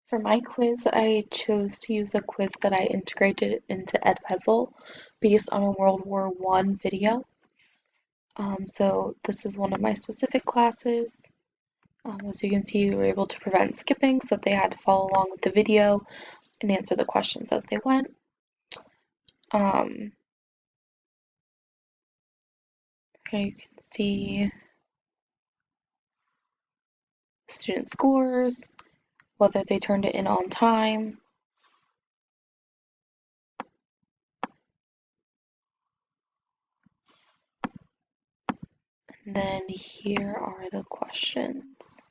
For my quiz, I chose to use a quiz that I integrated into Edpuzzle based on a World War One video. So this is one of my specific classes. As you can see, we were able to prevent skipping so that they had to follow along with the video and answer the questions as they went. Here you can see student scores, whether they turned it in on time. And then here are the questions.